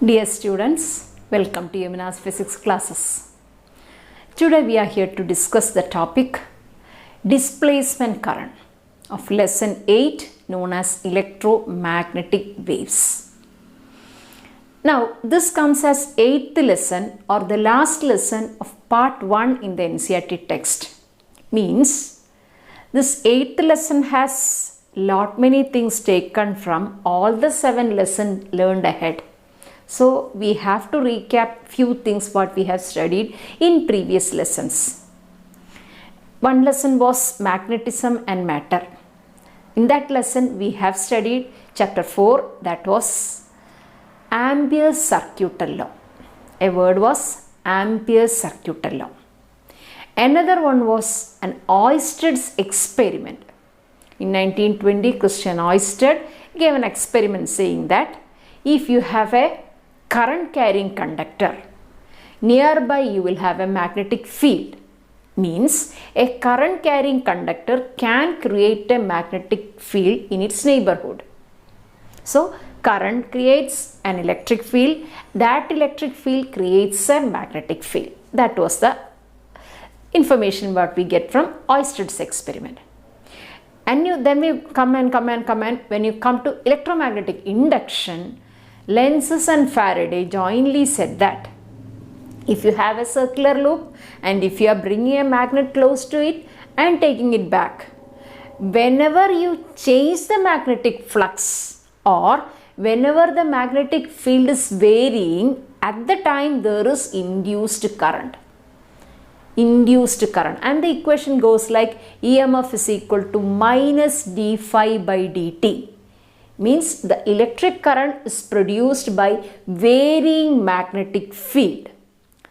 Dear students, welcome to Yamuna's physics classes. Today we are here to discuss the topic displacement current of lesson 8 known as electromagnetic waves. Now this comes as 8th lesson or the last lesson of part 1 in the NCERT text. Means this 8th lesson has lot many things taken from all the 7 lessons learned ahead. So we have to recap few things what we have studied in previous lessons. One lesson was magnetism and matter. In that lesson we have studied chapter 4, that was Ampere's circuital law. A word was Ampere's circuital law. Another one was an Oersted's experiment. In 1920, Christian Oersted gave an experiment saying that if you have a current carrying conductor, nearby you will have a magnetic field. Means a current carrying conductor can create a magnetic field in its neighborhood. So current creates an electric field, that electric field creates a magnetic field. That was the information what we get from Oersted's experiment. And then we come and when you come to electromagnetic induction, Lenz and Faraday jointly said that if you have a circular loop and if you are bringing a magnet close to it and taking it back, whenever you change the magnetic flux or whenever the magnetic field is varying, at the time there is induced current. And the equation goes like EMF is equal to minus d phi by dt. Means the electric current is produced by varying magnetic field.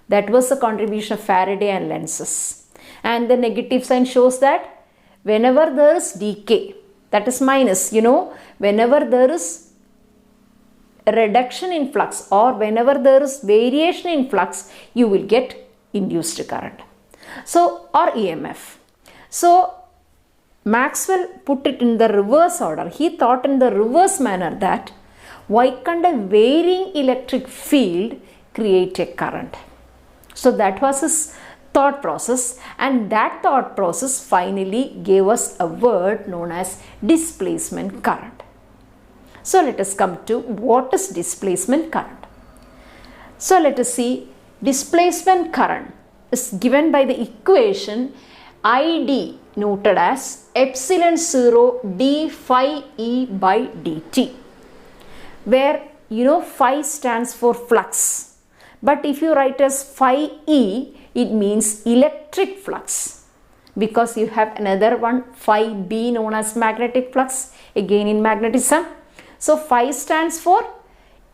That was the contribution of Faraday and Lenz. And the negative sign shows that whenever there is decay, that is minus, whenever there is a reduction in flux or whenever there is variation in flux, you will get induced current. So, or EMF. So, Maxwell put it in the reverse order. He thought in the reverse manner that why can't a varying electric field create a current? So that was his thought process, and that thought process finally gave us a word known as displacement current. So let us come to what is displacement current. So let us see, displacement current is given by the equation ID noted as epsilon 0 d phi E by dt, where phi stands for flux, but if you write as phi E, it means electric flux, because you have another one phi B known as magnetic flux, again in magnetism. So phi stands for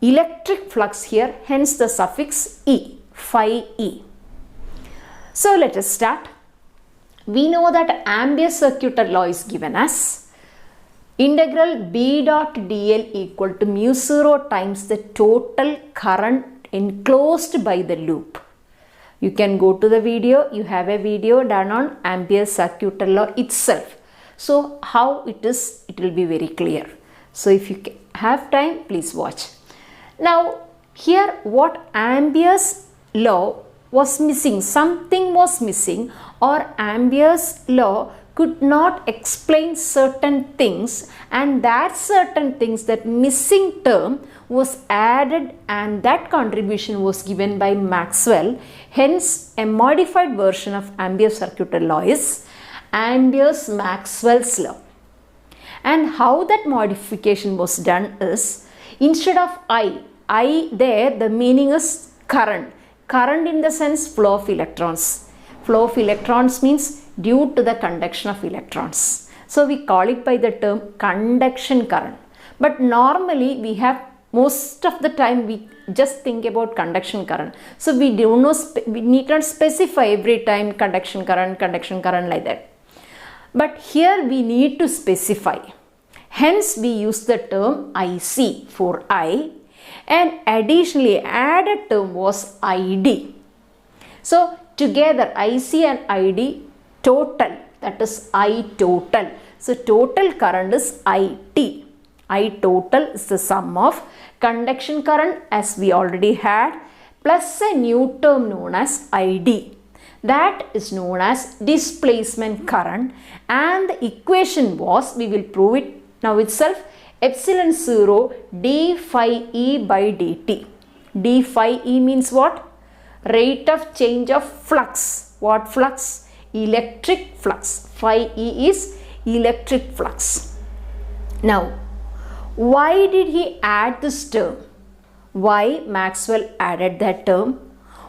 electric flux here, hence the suffix E, phi E. So let us start. We know that Ampere's circuital law is given as integral B dot dl equal to mu 0 times the total current enclosed by the loop. You can go to the video, you have a video done on Ampere's circuital law itself. So how it is, it will be very clear. So if you have time, please watch. Now here what Ampere's law was missing, something was missing, or Ampere's law could not explain certain things, and that certain things, that missing term was added, and that contribution was given by Maxwell. Hence a modified version of Ampere's circuital law is Ampere's Maxwell's law. And how that modification was done is, instead of I there, the meaning is current. Current in the sense flow of electrons. Flow of electrons means due to the conduction of electrons. So we call it by the term conduction current. But normally we have, most of the time we just think about conduction current. So we need not specify every time conduction current like that. But here we need to specify. Hence we use the term IC for I, and additionally added term was ID. So together IC and ID total, that is I total. So total current is IT. I total is the sum of conduction current as we already had plus a new term known as ID. That is known as displacement current, and the equation was, we will prove it now itself, epsilon 0 d phi E by dt. D phi E means what? Rate of change of flux. What flux? Electric flux. Phi E is electric flux. Now, why did he add this term? Why Maxwell added that term?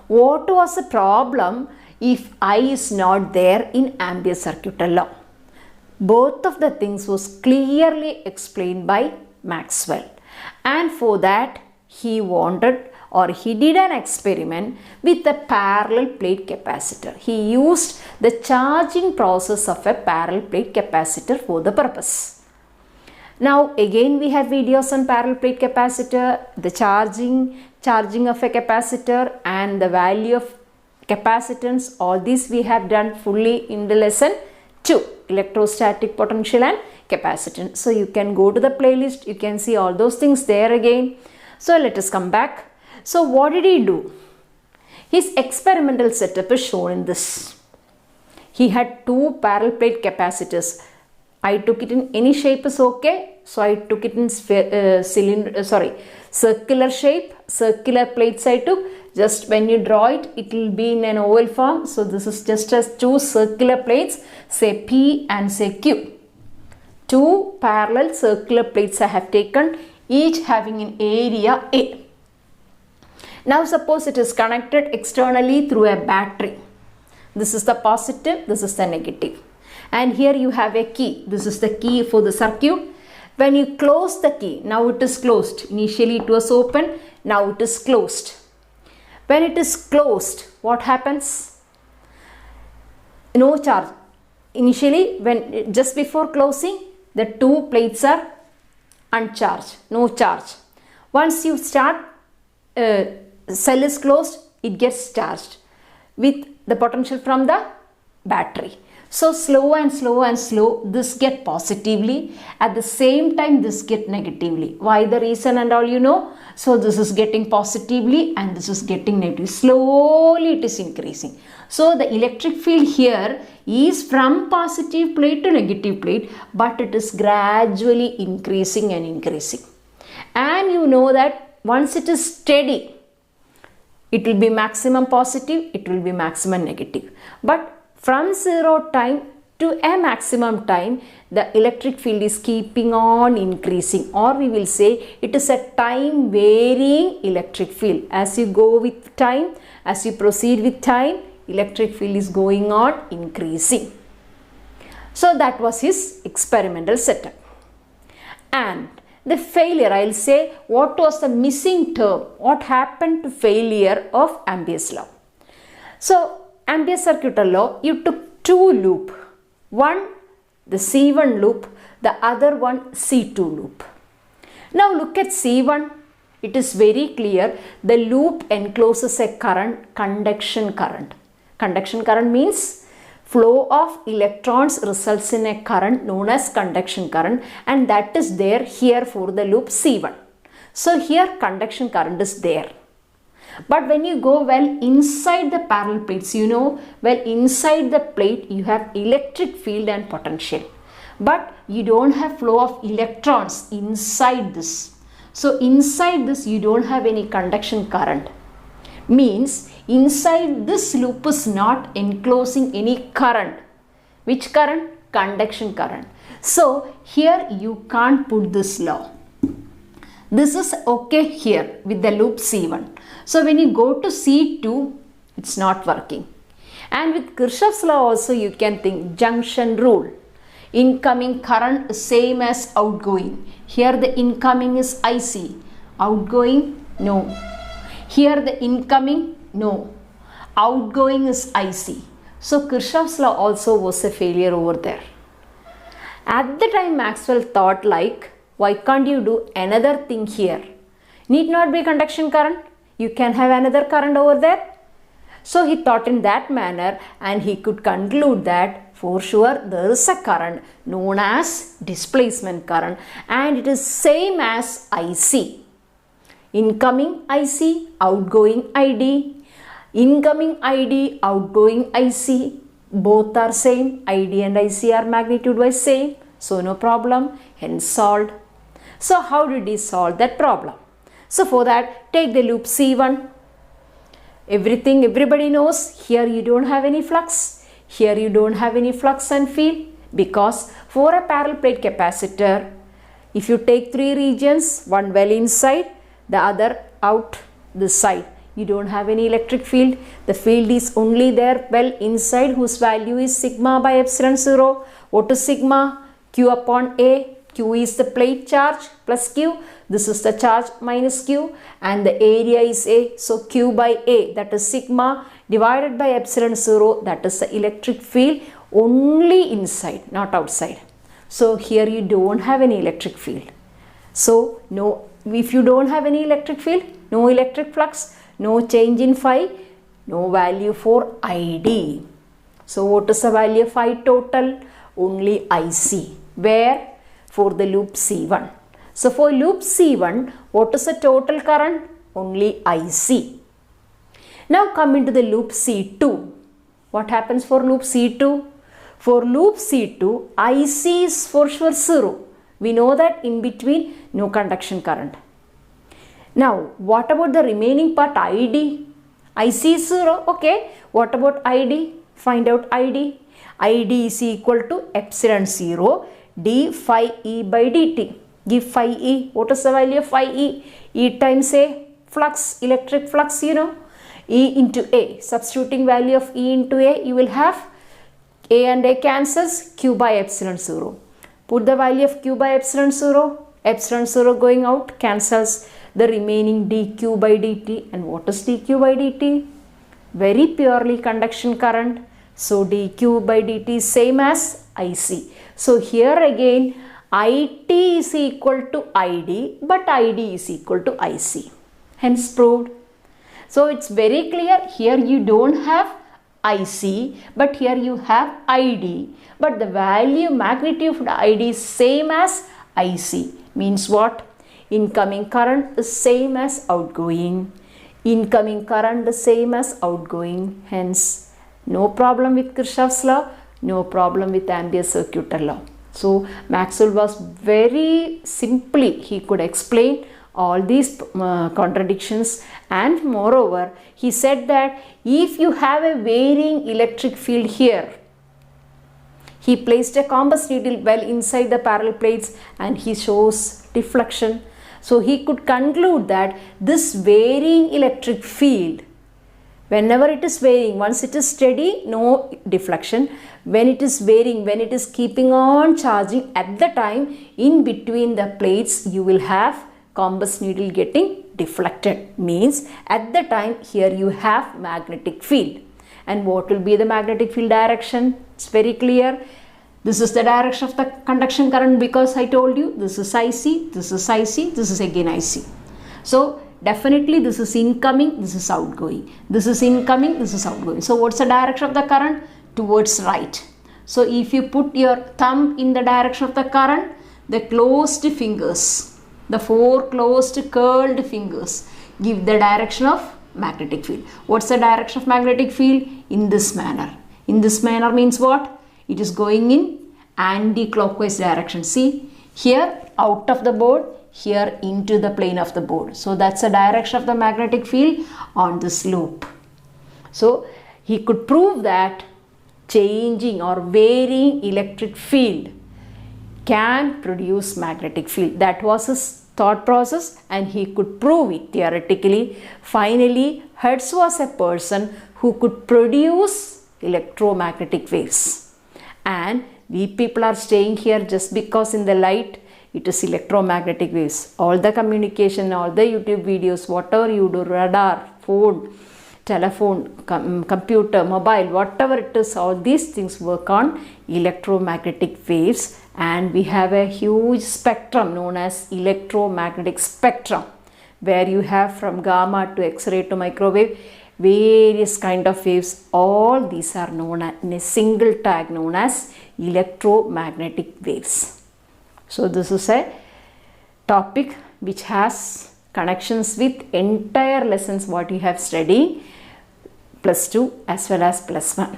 What was the problem if I is not there in Ampere's circuit law? Both of the things was clearly explained by Maxwell, and for that he wanted, or he did an experiment with a parallel plate capacitor. He used the charging process of a parallel plate capacitor for the purpose. Now again we have videos on parallel plate capacitor, the charging of a capacitor and the value of capacitance. All these we have done fully in the lesson 2, electrostatic potential and capacitance. So you can go to the playlist, you can see all those things there again. So let us come back. So what did he do? His experimental setup is shown in this. He had 2 parallel plate capacitors. I took it in any shape is okay. So I took it in circular shape, circular plates I took. Just when you draw it, it will be in an oval form. So this is just as 2 circular plates, say P and say Q. 2 parallel circular plates I have taken, each having an area A. Now suppose it is connected externally through a battery. This is the positive, this is the negative. And here you have a key. This is the key for the circuit. When you close the key, now it is closed. Initially it was open, now it is closed. When it is closed, what happens? No charge. Initially, when just before closing, the 2 plates are uncharged, no charge. Once you start, cell is closed, it gets charged with the potential from the battery. So slow and slow and slow, this get positively, at the same time this get negatively. Why the reason and all you know? So this is getting positively and this is getting negative. Slowly it is increasing. So the electric field here is from positive plate to negative plate, but it is gradually increasing and increasing. And you know that once it is steady, it will be maximum positive, it will be maximum negative. But from 0 time to a maximum time, the electric field is keeping on increasing, or we will say it is a time varying electric field. As you go with time, as you proceed with time, electric field is going on increasing. So that was his experimental setup. And the failure, I will say, what was the missing term? What happened to failure of Ampere's law? So Ampere's circuit law, you took 2 loops. One, the C1 loop, the other one C2 loop. Now look at C1. It is very clear. The loop encloses a current, conduction current. Conduction current means flow of electrons results in a current known as conduction current, and that is there here for the loop C1. So here conduction current is there. But when you go well inside the parallel plates, you know, well inside the plate you have electric field and potential. But you don't have flow of electrons inside this. So inside this you don't have any conduction current. Means inside this loop is not enclosing any current. Which current? Conduction current. So here you can't put this law. This is okay here with the loop C1. So when you go to C2, it's not working. And with Kirchhoff's law also you can think junction rule. Incoming current is same as outgoing. Here the incoming is IC. Outgoing? No. Here the incoming? No. Outgoing is IC. So Kirchhoff's law also was a failure over there. At the time Maxwell thought like, why can't you do another thing here? Need not be conduction current. You can have another current over there. So he thought in that manner and he could conclude that for sure there is a current known as displacement current, and it is same as IC. Incoming IC, outgoing ID. Incoming ID, outgoing IC. Both are same. ID and IC are magnitude-wise same. So no problem. Hence solved. So how did he solve that problem? So for that, take the loop C1. Everything everybody knows. Here you don't have any flux. Here you don't have any flux and field, because for a parallel plate capacitor, if you take three regions, one well inside, the other out this side, you don't have any electric field. The field is only there well inside, whose value is sigma by epsilon 0. What is sigma? Q upon A. Q is the plate charge plus Q. This is the charge minus Q, and the area is A. So Q by A, that is sigma, divided by epsilon 0, that is the electric field only inside, not outside. So here you don't have any electric field. So no, if you don't have any electric field, no electric flux, no change in phi, no value for ID. So what is the value of I total? Only IC. Where? For the loop C1. So for loop C1, what is the total current? Only IC. Now come into the loop C2. What happens for loop C2? For loop C2, IC is for sure 0. We know that in between no conduction current. Now what about the remaining part, ID? IC is 0. Okay. What about ID? Find out ID. ID is equal to epsilon 0 d phi E by dt. Give phi E. What is the value of phi E? E times A, flux, electric flux, you know. E into A. Substituting value of E into A, you will have A and A cancels, Q by epsilon 0. Put the value of Q by epsilon 0. Epsilon 0 going out cancels the remaining dQ by dt. And what is dQ by dt? Very purely conduction current. So dQ by dt is same as IC. So here again IT is equal to ID, but ID is equal to IC. Hence proved. So it's very clear, here you don't have IC, but here you have ID, but the value magnitude of the ID is same as IC. Means what? Incoming current is same as outgoing. Incoming current is same as outgoing. Hence no problem with Kirchhoff's law, no problem with Ampere's circuit law. So Maxwell was very simply, he could explain all these contradictions, and moreover he said that if you have a varying electric field here, he placed a compass needle well inside the parallel plates and he shows deflection. So he could conclude that this varying electric field, whenever it is varying, once it is steady, no deflection. When it is varying, when it is keeping on charging, at the time in between the plates you will have compass needle getting deflected. Means at the time here you have magnetic field. And what will be the magnetic field direction? It's very clear. This is the direction of the conduction current, because I told you this is IC, this is IC, this is again IC. So definitely this is incoming, this is outgoing. This is incoming, this is outgoing. So what's the direction of the current? Towards right. So if you put your thumb in the direction of the current, the closed fingers, the four closed curled fingers give the direction of magnetic field. What's the direction of magnetic field? In this manner. In this manner means what? It is going in anti-clockwise direction. See, here out of the board, here into the plane of the board. So that's the direction of the magnetic field on this loop. So he could prove that changing or varying electric field can produce magnetic field. That was his thought process, and he could prove it theoretically. Finally, Hertz was a person who could produce electromagnetic waves. And we people are staying here just because in the light it is electromagnetic waves. All the communication, all the YouTube videos, whatever you do, radar, phone, telephone, computer, mobile, whatever it is, all these things work on electromagnetic waves, and we have a huge spectrum known as electromagnetic spectrum, where you have from gamma to X-ray to microwave, various kind of waves, all these are known as, in a single tag, known as electromagnetic waves. So this is a topic which has connections with entire lessons what you have studied +2 as well as +1.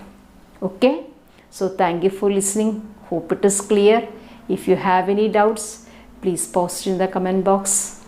Okay, so thank you for listening. Hope it is clear. If you have any doubts, please post in the comment box.